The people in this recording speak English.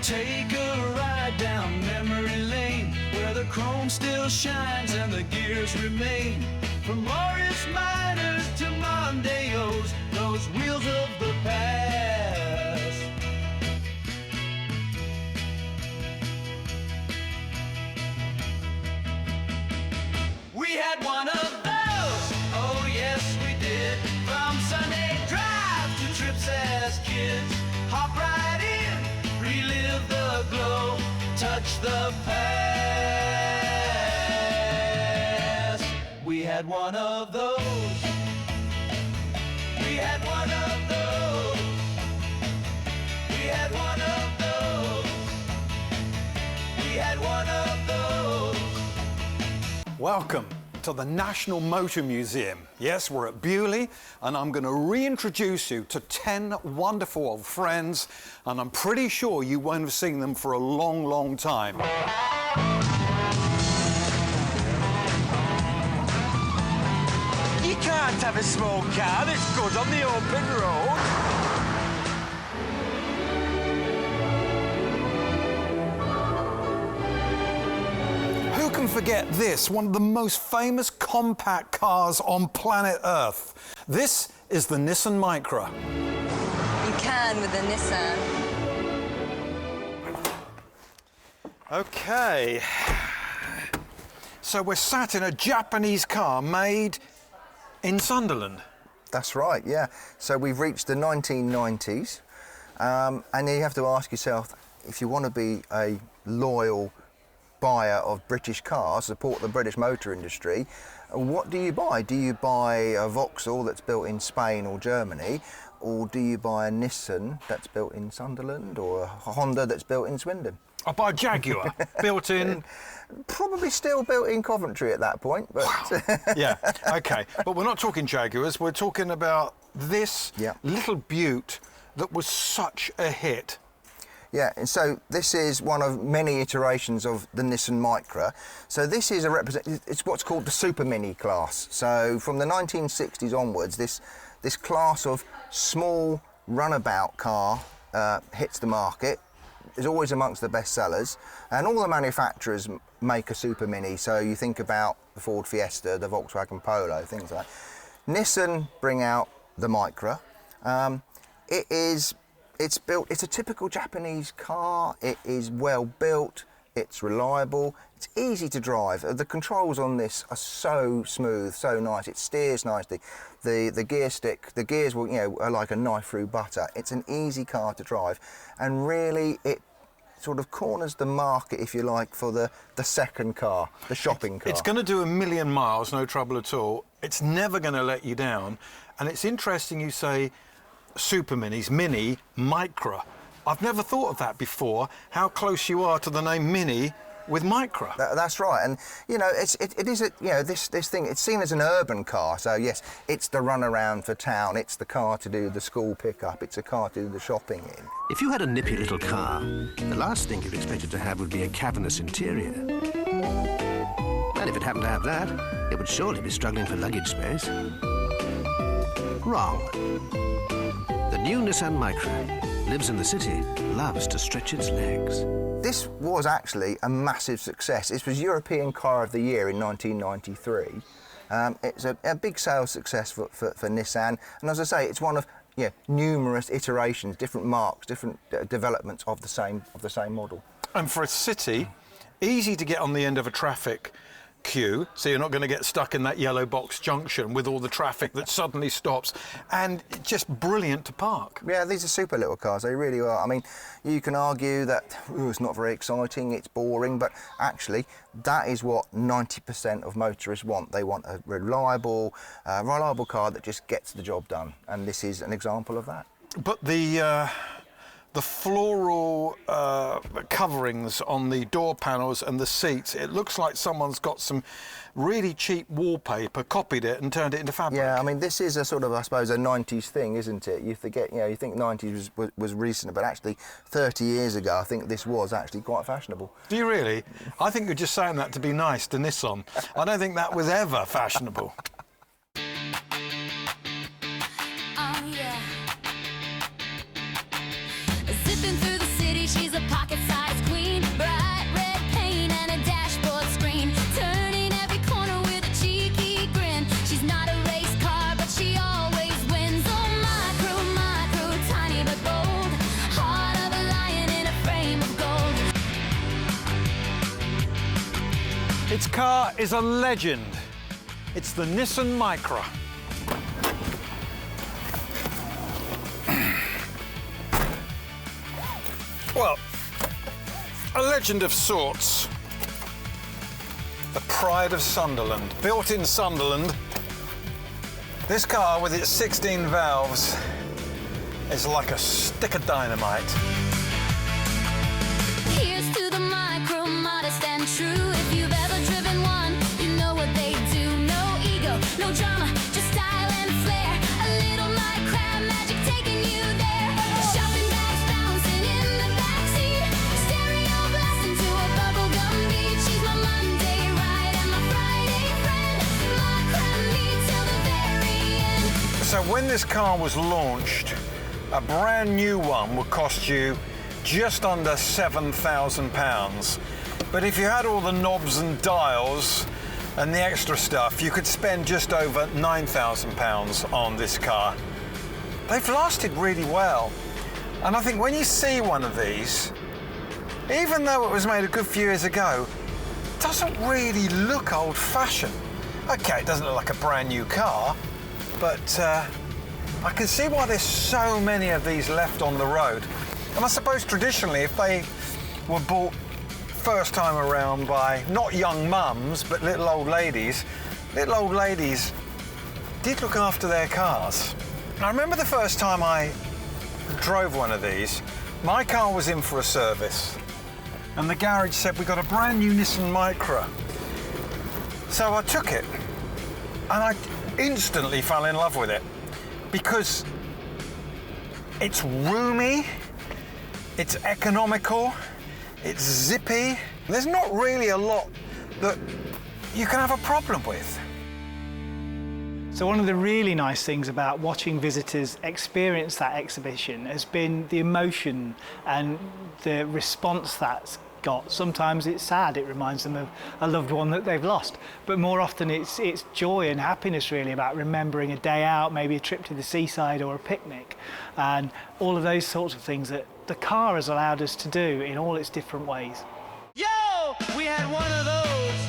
Take a ride down memory lane, where the chrome still shines and the gears remain. From Morris Minors to Mondeos, those wheels of the past. We had one of those, oh yes we did. From Sunday drive to trips as kids. Hop right in, relive the glow, touch the past. We had one of those. We had one of those. We had one of those. We had one of those. Welcome to the National Motor Museum. Yes, we're at Beaulieu, and I'm going to reintroduce you to 10 wonderful old friends, and I'm pretty sure you won't have seen them for a long, long time. You can't have a small car that's good on the open road. Who can forget this, one of the most famous compact cars on planet Earth? This is the Nissan Micra. You can with the Nissan. Okay, so we're sat in a Japanese car made in Sunderland. That's right, yeah. So we've reached the 1990s, and you have to ask yourself, if you want to be a loyal buyer of British cars, support the British motor industry, what do you buy? Do you buy a Vauxhall that's built in Spain or Germany, or do you buy a Nissan that's built in Sunderland, or a Honda that's built in Swindon? I buy a Jaguar, built in... Probably still built in Coventry at that point, but... Wow. Yeah, OK. But we're not talking Jaguars, we're talking about this little beaut that was such a hit. Yeah, and so this is one of many iterations of the Nissan Micra. So this is it's what's called the supermini class. So from the 1960s onwards, this class of small runabout car hits the market. Is always amongst the best sellers, and all the manufacturers make a supermini. So you think about the Ford Fiesta, the Volkswagen Polo, things like that. Nissan bring out the Micra. It's a typical Japanese car. It is well built, it's reliable, it's easy to drive. The controls on this are so smooth, so nice. It steers nicely. The gear stick, the gears are like a knife through butter. It's an easy car to drive, and really it sort of corners the market, if you like, for the second car, the shopping car. It's going to do 1 million miles, no trouble at all. It's never going to let you down, and it's interesting you say super minis, mini, micra. I've never thought of that before, how close you are to the name Mini with Micra. That's right, and you know, it is a, you know, this thing, it's seen as an urban car, so yes, it's the run around for town, it's the car to do the school pickup, it's a car to do the shopping in. If you had a nippy little car, the last thing you'd expect it to have would be a cavernous interior. And if it happened to have that, it would surely be struggling for luggage space. Wrong. The new Nissan Micra lives in the city, loves to stretch its legs. This was actually a massive success. It was European Car of the Year in 1993. It's a big sales success for Nissan, and as I say, it's one of numerous iterations, different marques, different developments of the same model. And for a city, easy to get on the end of a traffic queue, so you're not going to get stuck in that yellow box junction with all the traffic that suddenly stops, and just brilliant to park. Yeah, these are super little cars, they really are. I mean, you can argue that it's not very exciting, it's boring, but actually that is what 90% of motorists want. They want a reliable car that just gets the job done, and this is an example of that. But the floral coverings on the door panels and the seats, it looks like someone's got some really cheap wallpaper, copied it and turned it into fabric. Yeah, I mean, this is a sort of, I suppose, a 90s thing, isn't it? You forget, you think 90s was recent, but actually 30 years ago, I think this was actually quite fashionable. Do you really? I think you're just saying that to be nice to Nissan. I don't think that was ever fashionable. Zipping through the city Baby, she's a pocket-sized queen. Bright red paint and a dashboard screen. Turning every corner with a cheeky grin. She's not a race car, but she always wins. Oh, micro, micro, tiny but bold. Heart of a lion in a frame of gold. Its car is a legend. It's the Nissan Micra. Well, a legend of sorts. The pride of Sunderland. Built in Sunderland, this car with its 16 valves is like a stick of dynamite. Here's to the micro, modest and true. If you've ever driven one, you know what they do. No ego, no drama, just style and flair. A little Micra magic taking you there. Shopping bags bouncing in the backseat. Stereo blasting to a bubblegum beat. She's my Monday ride and my Friday friend. Micra me till the very end. So when this car was launched, a brand new one would cost you just under £7,000. But if you had all the knobs and dials and the extra stuff, you could spend just over £9,000 on this car. They've lasted really well. And I think when you see one of these, even though it was made a good few years ago, it doesn't really look old-fashioned. Okay, it doesn't look like a brand new car, but I can see why there's so many of these left on the road. And I suppose traditionally, if they were bought first time around by not young mums, but little old ladies did look after their cars. I remember the first time I drove one of these, my car was in for a service, and the garage said, we got a brand new Nissan Micra. So I took it, and I instantly fell in love with it, because it's roomy, it's economical, it's zippy. There's not really a lot that you can have a problem with. So one of the really nice things about watching visitors experience that exhibition has been the emotion and the response that's got. Sometimes it's sad, it reminds them of a loved one that they've lost, but more often it's joy and happiness really about remembering a day out, maybe a trip to the seaside or a picnic, and all of those sorts of things that the car has allowed us to do in all its different ways. Yo, we had one of those.